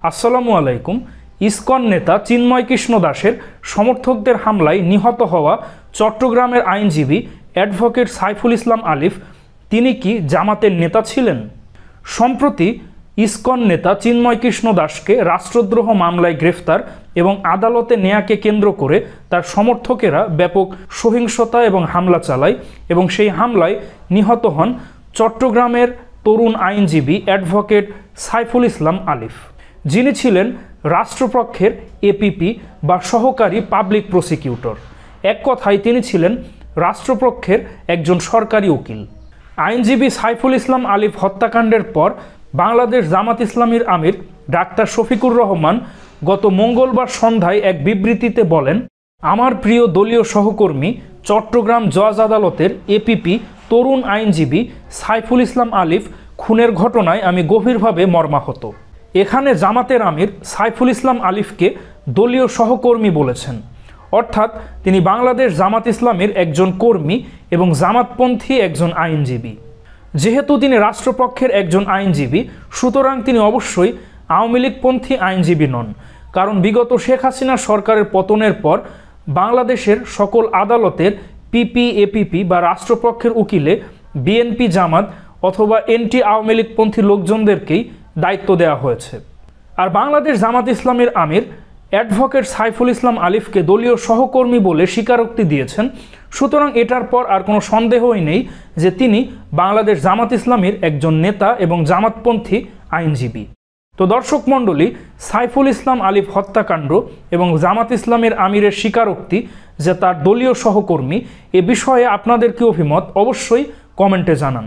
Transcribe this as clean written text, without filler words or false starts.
আসসালামু আলাইকুম। ইসকন নেতা চিন্ময় কৃষ্ণ দাসের সমর্থকদের হামলায় নিহত হওয়া চট্টগ্রামের আইনজীবী অ্যাডভোকেট সাইফুল ইসলাম আলিফ তিনি কি জামাতের নেতা ছিলেন? সম্প্রতি ইসকন নেতা চিন্ময় কৃষ্ণ দাসকে রাষ্ট্রদ্রোহ মামলায় গ্রেফতার এবং আদালতে নেয়াকে কেন্দ্র করে তার সমর্থকেরা ব্যাপক সহিংসতা এবং হামলা চালায় এবং সেই হামলায় নিহত হন চট্টগ্রামের তরুণ আইনজীবী অ্যাডভোকেট সাইফুল ইসলাম আলিফ, যিনি ছিলেন রাষ্ট্রপক্ষের এপিপি বা সহকারী পাবলিক প্রসিকিউটর। এক কথায় তিনি ছিলেন রাষ্ট্রপক্ষের একজন সরকারি উকিল। আইনজীবী সাইফুল ইসলাম আলিফ হত্যাকাণ্ডের পর বাংলাদেশ জামাত ইসলামীর আমির ডাক্তার শফিকুর রহমান গত মঙ্গলবার সন্ধ্যায় এক বিবৃতিতে বলেন, আমার প্রিয় দলীয় সহকর্মী চট্টগ্রাম জজ আদালতের এপিপি তরুণ আইনজীবী সাইফুল ইসলাম আলিফ খুনের ঘটনায় আমি গভীরভাবে মর্মাহত। এখানে জামাতের আমির সাইফুল ইসলাম আলিফকে দলীয় সহকর্মী বলেছেন, অর্থাৎ তিনি বাংলাদেশ জামাত ইসলামের একজন কর্মী এবং জামাতপন্থী একজন আইনজীবী। যেহেতু তিনি রাষ্ট্রপক্ষের একজন আইনজীবী, সুতরাং তিনি অবশ্যই আওয়ামী লীগপন্থী আইনজীবী নন, কারণ বিগত শেখ হাসিনা সরকারের পতনের পর বাংলাদেশের সকল আদালতের পিপি এপিপি বা রাষ্ট্রপক্ষের উকিলে বিএনপি জামাত অথবা এনটি আওয়ামী লীগপন্থী লোকজনদেরকেই দায়িত্ব দেওয়া হয়েছে। আর বাংলাদেশ জামাত ইসলামের আমির অ্যাডভোকেট সাইফুল ইসলাম আলিফকে দলীয় সহকর্মী বলে স্বীকারোক্তি দিয়েছেন। সুতরাং এটার পর আর কোনো সন্দেহই নেই যে তিনি বাংলাদেশ জামাত ইসলামীর একজন নেতা এবং জামাতপন্থী আইনজীবী। তো দর্শক মণ্ডলী, সাইফুল ইসলাম আলিফ হত্যাকাণ্ড এবং জামাত ইসলামের আমিরের স্বীকারোক্তি যে তার দলীয় সহকর্মী, এ বিষয়ে আপনাদের কি অভিমত অবশ্যই কমেন্টে জানান।